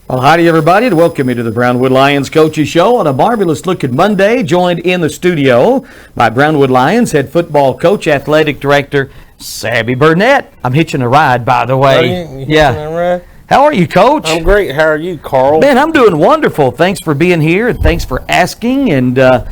Well, howdy, everybody, and welcome you to the Brownwood Lions Coaches Show on a marvelous-looking Monday, joined in the studio by Brownwood Lions head football coach, athletic director, Sammy Burnett. I'm hitching a ride, by the way. You hitching a ride? How are you, Coach? I'm great. How are you, Carl? Man, I'm doing wonderful. Thanks for being here, and thanks for asking, and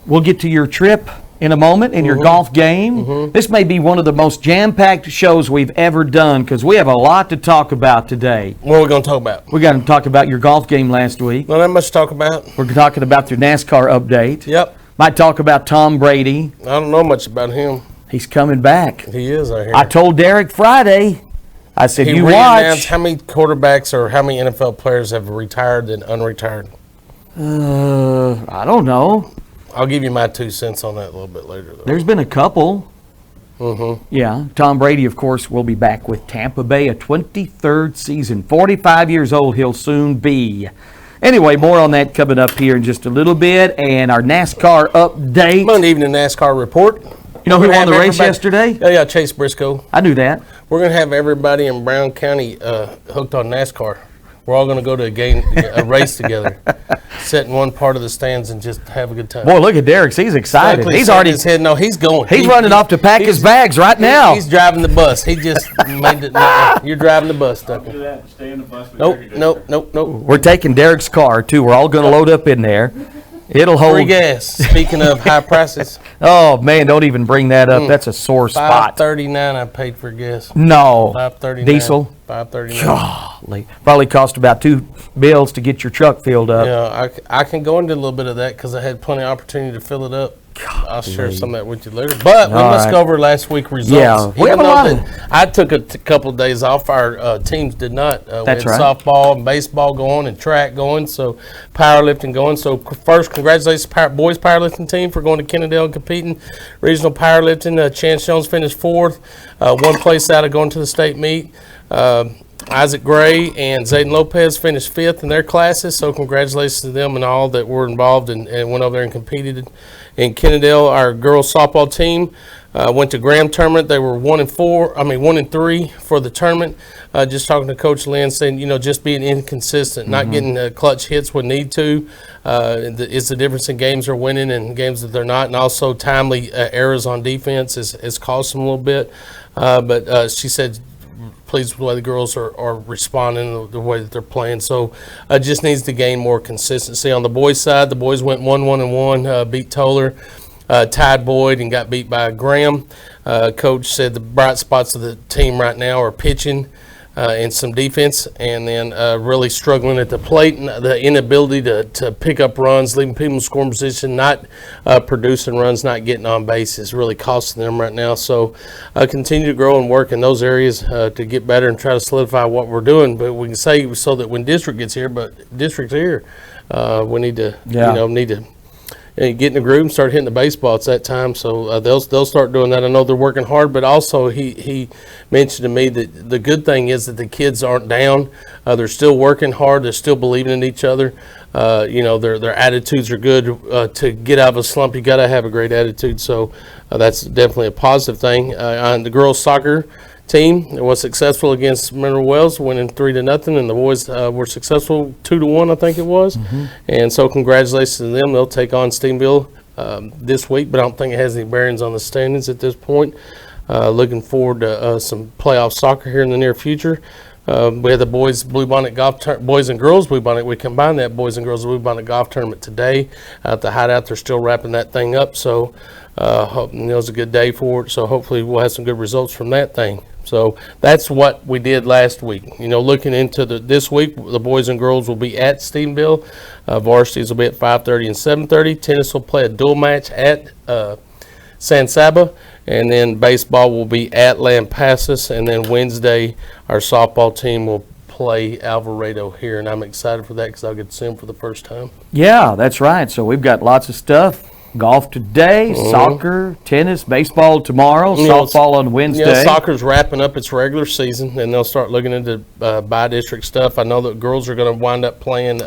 we'll get to your trip in a moment and your golf game. This may be one of the most jam-packed shows we've ever done because we have a lot to talk about today. What are we going to talk about? We got to talk about your golf game last week. Not that much to talk about. We're talking about your NASCAR update. Yep. Might talk about Tom Brady. I don't know much about him. He's coming back. He is, I hear. I told Derek Friday, I said, you watch. How many quarterbacks or how many NFL players have retired and unretired? I don't know. I'll give you my 2 cents on that a little bit later, though. There's been a couple. Yeah, Tom Brady, of course, will be back with Tampa Bay, a 23rd season. 45 years old he'll soon be. Anyway, more on that coming up here in just a little bit. And our NASCAR update. Monday evening NASCAR report. You know who won the race yesterday? Yeah, Chase Briscoe. I knew that. We're going to have everybody in Brown County hooked on NASCAR. We're all going to go to a race together, sit in one part of the stands and just have a good time. Boy, look at Derek. He's excited. Exactly. He's already. His head. No, he's going. He's running off to pack his bags right now. He's driving the bus. He just made it. No, you're driving the bus, Tucker. Do that. Stay in the bus. Nope. We're taking Derek's car, too. We're all going to load up in there. It'll hold. Free gas. Speaking of high prices. Oh, man, don't even bring that up. That's a sore spot. $5.39 I paid for gas. No. $5.39. Diesel? $5.39. Golly. Probably cost about $2 to get your truck filled up. Yeah, I can go into a little bit of that because I had plenty of opportunity to fill it up. I'll share some of that with you later. But let's go over last week's results. Yeah, we have a lot of. I took a couple of days off. Our teams did not. We That's had right. softball and baseball going and track going, so powerlifting going. So first, congratulations, boys powerlifting team for going to Kennedale and competing. Regional powerlifting, Chance Jones finished 4th, one place out of going to the state meet. Isaac Gray and Zayden Lopez finished 5th in their classes, so congratulations to them and all that were involved and went over there and competed in Kennedale. Our girls softball team went to Graham tournament. They were 1-3 for the tournament. Just talking to Coach Lynn, saying just being inconsistent, not getting clutch hits when need to. It's the difference in games they're winning and games that they're not, and also timely errors on defense has cost them a little bit. But she said, pleased with the way the girls are responding, the way that they're playing. So just needs to gain more consistency. On the boys' side, the boys went 1-1-1, beat Toller, tied Boyd, and got beat by Graham. Coach said the bright spots of the team right now are pitching and some defense, and then really struggling at the plate, and the inability to pick up runs, leaving people in scoring position, not producing runs, not getting on base is really costing them right now. So continue to grow and work in those areas to get better and try to solidify what we're doing. But we can say so that when district gets here, but district's here, we need to get in the groove and start hitting the baseball. It's that time, so they'll start doing that. I know they're working hard, but also he mentioned to me that the good thing is that the kids aren't down. They're still working hard. They're still believing in each other. Their attitudes are good. To get out of a slump, you got to have a great attitude. So that's definitely a positive thing. On the girls soccer team, it was successful against Mineral Wells, winning 3-0, and the boys were successful 2-1, I think it was. And so congratulations to them. They'll take on Steenville this week, but I don't think it has any bearings on the standings at this point. Looking forward to some playoff soccer here in the near future. We had the boys Bluebonnet golf boys and girls Bluebonnet. We combined that boys and girls Bluebonnet golf tournament today at the Hideout. They're still wrapping that thing up, so it was a good day for it. So hopefully we'll have some good results from that thing. So that's what we did last week. Looking into this week, the boys and girls will be at Steenville. Varsities will be at 5:30 and 7:30. Tennis will play a dual match at San Saba, and then baseball will be at Lampasas, and then Wednesday our softball team will play Alvarado here, and I'm excited for that because I'll get to see them for the first time. Yeah, that's right. So we've got lots of stuff. Golf today, soccer, tennis, baseball tomorrow, softball on Wednesday. Yeah, soccer's wrapping up its regular season, and they'll start looking into by-district stuff. I know that girls are going to wind up playing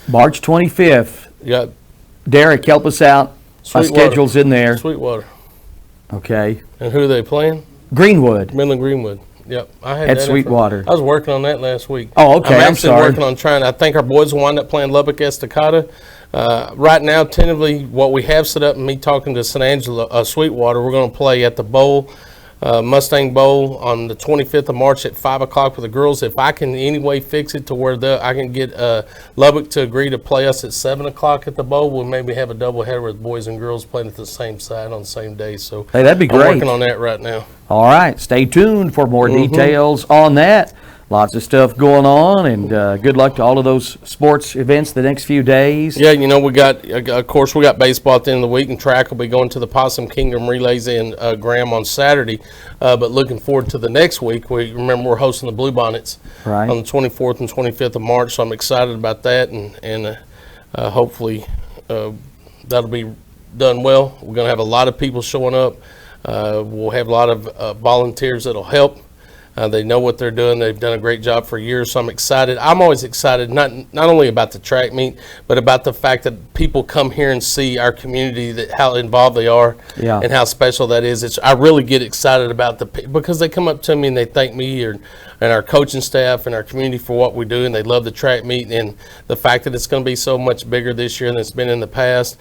March 25th. Yeah, Derek, help us out. My Sweetwater. schedule's in there. Sweetwater. Okay. And who are they playing? Greenwood. Midland Greenwood. Yep, I had at that Sweetwater. I was working on that last week. Oh, okay, I'm actually sorry. working on trying. I think our boys will wind up playing Lubbock Estacada. Right now, tentatively, what we have set up, and me talking to St. Angela, Sweetwater, we're going to play at the Bowl, Mustang Bowl, on the 25th of March at 5 o'clock with the girls. If I can in any way fix it to where I can get Lubbock to agree to play us at 7 o'clock at the Bowl, we'll maybe have a doubleheader with boys and girls playing at the same side on the same day. So Hey, that'd be great. I'm working on that right now. All right, stay tuned for more details on that. Lots of stuff going on, and good luck to all of those sports events the next few days. Yeah, we got, of course, we got baseball at the end of the week, and track will be going to the Possum Kingdom Relays in Graham on Saturday. But looking forward to the next week. Remember, we're hosting the Bluebonnets Right. on the 24th and 25th of March, so I'm excited about that, and hopefully that'll be done well. We're going to have a lot of people showing up. We'll have a lot of volunteers that'll help. They know what they're doing. They've done a great job for years, so I'm excited. I'm always excited, not only about the track meet, but about the fact that people come here and see our community, that how involved they are, and how special that is. I really get excited about because they come up to me and they thank me and our coaching staff and our community for what we do, and they love the track meet and the fact that it's going to be so much bigger this year than it's been in the past.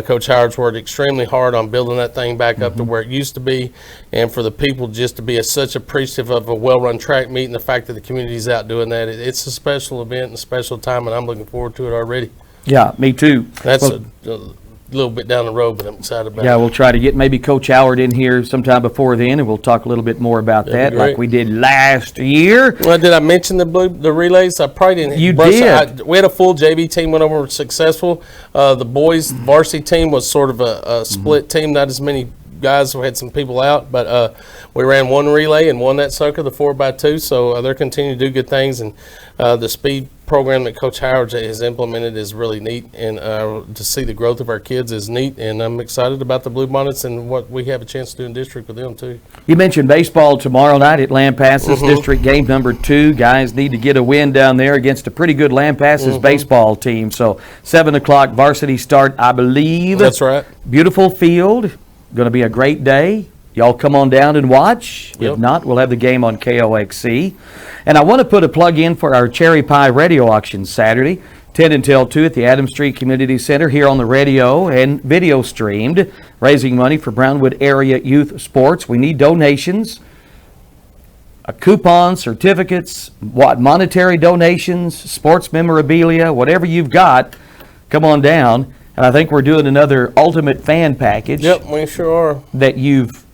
Coach Howard's worked extremely hard on building that thing back up to where it used to be, and for the people just to be such appreciative of a well-run track meet and the fact that the community's out doing that. It's a special event and a special time, and I'm looking forward to it already. Yeah, me too. That's a little bit down the road, but I'm excited about it. Yeah, we'll try to get maybe Coach Howard in here sometime before then, and we'll talk a little bit more about That'd be that, like great. we did last year. Well, did I mention the relays? I probably didn't. You did. We had a full JV team, went over successful. The boys varsity team was sort of a split team, not as many guys. We had some people out, but we ran one relay and won that sucker, the 4x2. So they're continuing to do good things, and the speed program that Coach Howard has implemented is really neat, and to see the growth of our kids is neat, and I'm excited about the Bluebonnets and what we have a chance to do in district with them too. You mentioned baseball tomorrow night at Lampasas, district game number 2. Guys need to get a win down there against a pretty good Lampasas baseball team. So 7 o'clock varsity start, I believe. That's right. Beautiful field. Going to be a great day. Y'all come on down and watch. Yep. If not, we'll have the game on KOXC. And I want to put a plug in for our Cherry Pie Radio Auction Saturday, 10 until 2 at the Adams Street Community Center here on the radio and video streamed, raising money for Brownwood area youth sports. We need donations, coupons, certificates, monetary donations, sports memorabilia, whatever you've got, come on down. And I think we're doing another Ultimate Fan Package. Yep, we sure are. That you've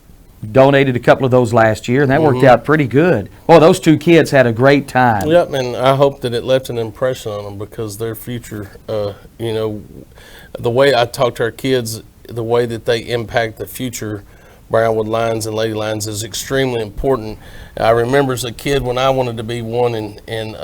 donated a couple of those last year, and that worked out pretty good. Boy, those two kids had a great time. Yep, and I hope that it left an impression on them, because their future, the way I talk to our kids, the way that they impact the future Brownwood Lions and Lady Lions is extremely important. I remember as a kid when I wanted to be one, and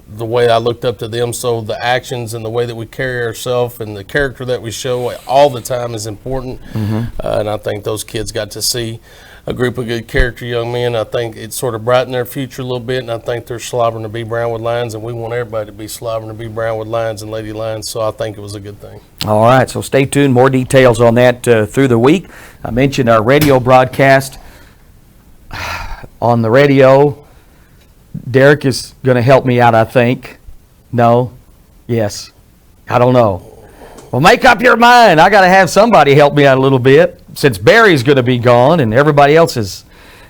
the way I looked up to them, so the actions and the way that we carry ourselves and the character that we show all the time is important. And I think those kids got to see a group of good character young men. I think it sort of brightened their future a little bit, and I think they're slobbering to be Brownwood Lions, and we want everybody to be slobbering to be Brownwood Lions and Lady Lions, so I think it was a good thing. All right, so stay tuned. More details on that through the week. I mentioned our radio broadcast on the radio. Derek is going to help me out, I think. No? Yes. I don't know. Well, make up your mind. I got to have somebody help me out a little bit. Since Barry's going to be gone and everybody else is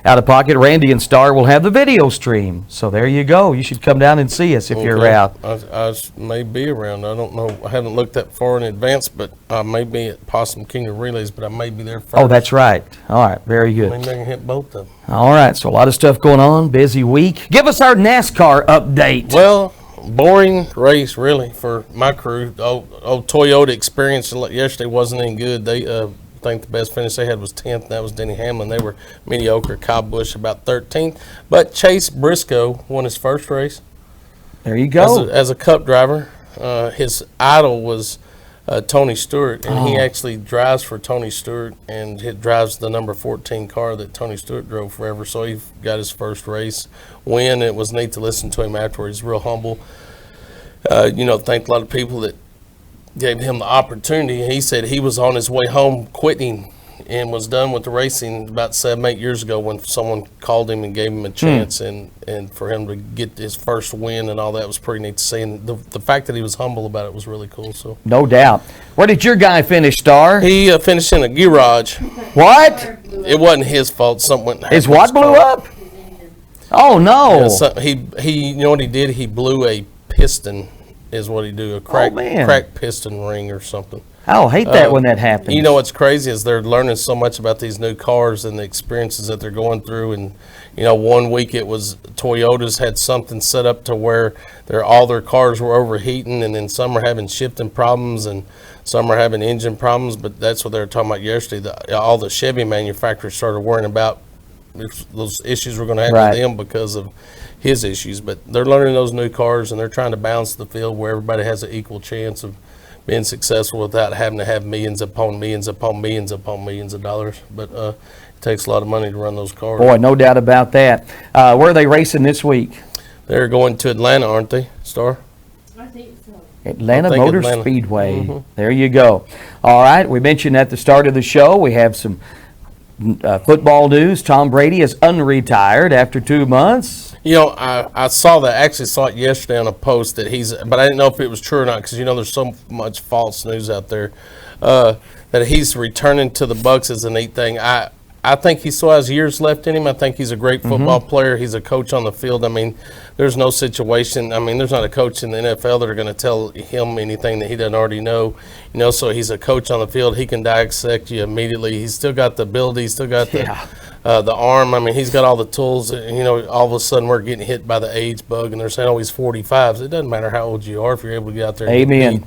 out of pocket, Randy and Star will have the video stream. So there you go. You should come down and see us if you're out. I may be around. I don't know. I haven't looked that far in advance, but I may be at Possum Kingdom Relays, but I may be there first. Oh, that's right. All right. Very good. Maybe I can hit both of them. All right. So a lot of stuff going on. Busy week. Give us our NASCAR update. Well, boring race, really, for my crew. Old Toyota experience yesterday wasn't any good. They I think the best finish they had was 10th, and that was Denny Hamlin. They were mediocre. Kyle Busch about 13th. But Chase Briscoe won his first race. There you go. As a Cup driver. His idol was Tony Stewart, and he actually drives for Tony Stewart, and he drives the number 14 car that Tony Stewart drove forever. So he got his first race win. It was neat to listen to him afterwards. He's real humble. Thank a lot of people that gave him the opportunity. He said he was on his way home quitting and was done with the racing about 7-8 years ago when someone called him and gave him a chance, and for him to get his first win and all that was pretty neat to see. And the fact that he was humble about it was really cool. So no doubt. Where did your guy finish, Star? he finished in a garage. What? It wasn't his fault. Something His what blew up? Oh no! Yeah, so he you know what he did? He blew a piston, is what he do, a cracked piston ring or something. I'll hate that when that happens. You know what's crazy is they're learning so much about these new cars and the experiences that they're going through. And you know, one week it was Toyotas had something set up to where all their cars were overheating, and then some are having shifting problems and some are having engine problems. But that's what they were talking about yesterday. All the Chevy manufacturers started worrying about if those issues were going to happen to them because of his issues. But they're learning those new cars and they're trying to balance the field where everybody has an equal chance of being successful without having to have millions upon millions upon millions upon millions of dollars. But it takes a lot of money to run those cars. Boy, no doubt about that. Where are they racing this week? They're going to Atlanta, aren't they, Star? I think so. Atlanta Motor Speedway. There you go. All right, we mentioned at the start of the show we have some football news. Tom Brady is unretired after 2 months. You know, I saw that. Actually saw it yesterday on a post that but I didn't know if it was true or not because you know there's so much false news out there that he's returning to the Bucs is a neat thing. I think he still has years left in him. I think he's a great football player. He's a coach on the field. I mean, there's no situation. I mean, there's not a coach in the NFL that are going to tell him anything that he doesn't already know. You know, so he's a coach on the field. He can dissect you immediately. He's still got the ability. He's still got the arm. I mean, he's got all the tools. You know, all of a sudden we're getting hit by the age bug, and they're saying, oh, he's 45. So it doesn't matter how old you are if you're able to get out there. Amen.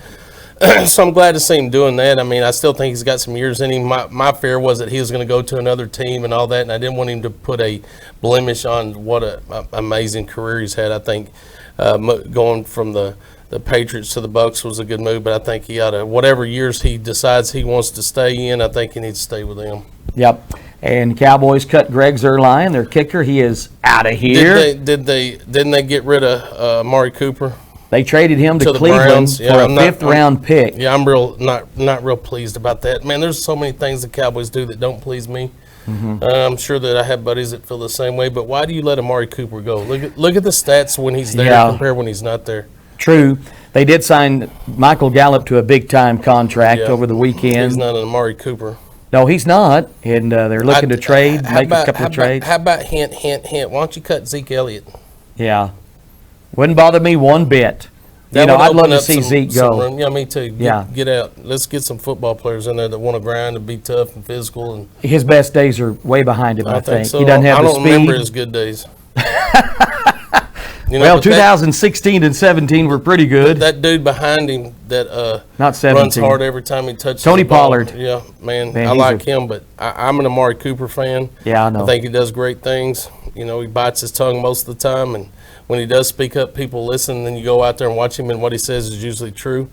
So I'm glad to see him doing that. I mean, I still think he's got some years in him. My fear was that he was going to go to another team and all that, and I didn't want him to put a blemish on what an amazing career he's had. I think going from the Patriots to the Bucs was a good move, but I think he ought to, whatever years he decides he wants to stay in, I think he needs to stay with them. Yep. And Cowboys cut Greg Zuerlein, their kicker. He is out of here. Didn't they get rid of Amari Cooper? They traded him to Cleveland for a fifth-round pick. Yeah, I'm not real pleased about that. Man, there's so many things the Cowboys do that don't please me. I'm sure that I have buddies that feel the same way. But why do you let Amari Cooper go? Look at the stats when he's there compared when he's not there. True. They did sign Michael Gallup to a big-time contract over the weekend. He's not an Amari Cooper. No, he's not. And they're looking to trade, make a couple of trades. How about hint? Why don't you cut Zeke Elliott? Yeah. Wouldn't bother me one bit. I'd love to see Zeke go. Yeah, me too. Get out. Let's get some football players in there that want to grind and be tough and physical. And his best days are way behind him, I think. So. He doesn't have the speed. I don't remember his good days. Well, 2016 and 17 were pretty good. That dude behind him that not 17. runs hard every time he touches Tony the ball. Pollard. Yeah, man I like him, but I'm an Amari Cooper fan. Yeah, I know. I think he does great things. You know, he bites his tongue most of the time, and when he does speak up, people listen. Then you go out there and watch him, and what he says is usually true.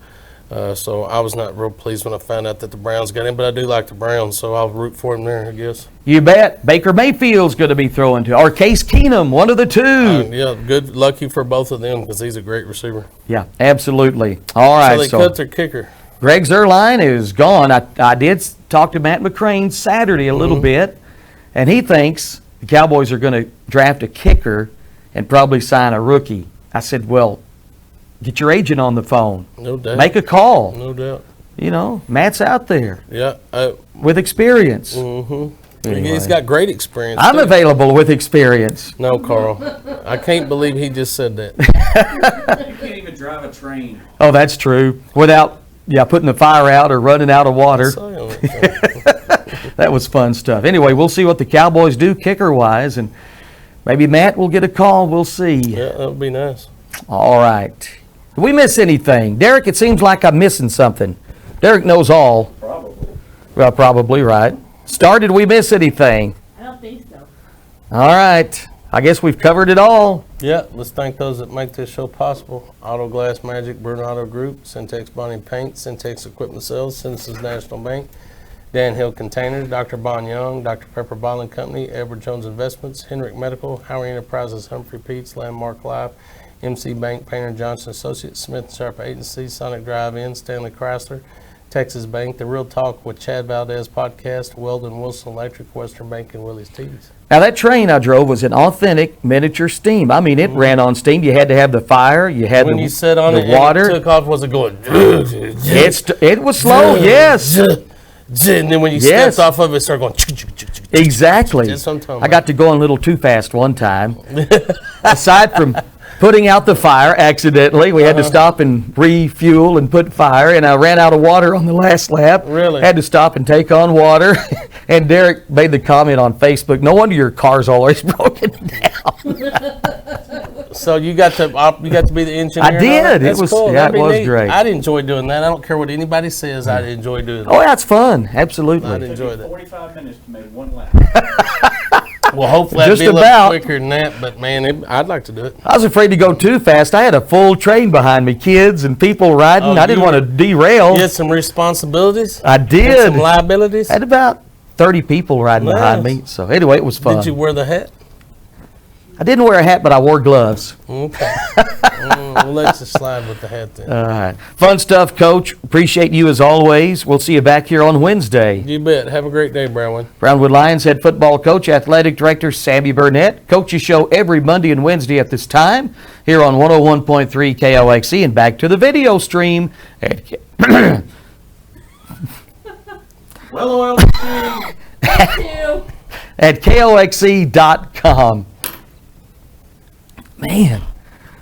So I was not real pleased when I found out that the Browns got him, but I do like the Browns, so I'll root for him there, I guess. You bet. Baker Mayfield's going to be throwing to, or Case Keenum, one of the two. Yeah, good, lucky for both of them because he's a great receiver. Yeah, absolutely. All right. So they cut their kicker. Greg Zuerlein is gone. I did talk to Matt McCrane Saturday a little bit, and he thinks the Cowboys are going to draft a kicker and probably sign a rookie. I said, well, get your agent on the phone. No doubt. Make a call. No doubt. You know, Matt's out there. Yeah. With experience. Anyway. He's got great experience. I'm available with experience. No, Carl. I can't believe he just said that. You can't even drive a train. Oh, that's true. Without, putting the fire out or running out of water. That was fun stuff. Anyway, we'll see what the Cowboys do kicker-wise, and maybe Matt will get a call. We'll see. Yeah, that would be nice. All right. Did we miss anything? Derek, it seems like I'm missing something. Derek knows all. Probably. Well, probably right. Star, did we miss anything? I don't think so. All right. I guess we've covered it all. Yeah, let's thank those that make this show possible. Auto Glass Magic, Bruno Auto Group, Syntex Bonding Paint, Syntex Equipment Sales, Citizens National Bank, Dan Hill Containers, Dr. Bon Young, Dr. Pepper Bottling Company, Edward Jones Investments, Henrik Medical, Howard Enterprises, Humphrey Peets, Landmark Life, MC Bank, Painter Johnson Associates, Smith & Sharp Agency, Sonic Drive-In, Stanley Chrysler, Texas Bank, The Real Talk with Chad Valdez podcast, Weldon Wilson Electric, Western Bank, and Willie's Tees. Now, that train I drove was an authentic miniature steam. I mean, it ran on steam. You had to have the fire. You had When the, you sat on the it water. and it took off, was it going? It was slow, yes. And then when you Yes. stepped off of it, it started going. Exactly. That's what I'm talking I got to going a little too fast one time. Aside from putting out the fire accidentally, we had to stop and refuel and put fire, and I ran out of water on the last lap. Really? Had to stop and take on water. And Derek made the comment on Facebook, no wonder your car's always broken down. So you got to be the engineer. I and all did. that? It That's was- cool. yeah, That'd it be was neat. great. I'd enjoy doing that. I don't care what anybody says. I'd enjoy doing Oh, that. that's fun. I'd Absolutely. enjoy that. 45 minutes to make one lap. Well, hopefully Just that'd be a about. little quicker than that. But man, I'd like to do it. I was afraid to go too fast. I had a full train behind me, kids and people riding. Oh, I didn't you want to derail. You had some responsibilities. I Had did. some liabilities. Had about 30 people riding behind Nice. me. So anyway, it was fun. Did you wear the hat? I didn't wear a hat, but I wore gloves. Okay. We'll let you slide with the hat then. All right. Fun stuff, Coach. Appreciate you as always. We'll see you back here on Wednesday. You bet. Have a great day, Brownwood. Brownwood Lions head football coach, athletic director Sammy Burnett. Coaches show every Monday and Wednesday at this time here on 101.3 KOXC, and back to the video stream at Well-oiled machine. Two. at KOXC.com. Man.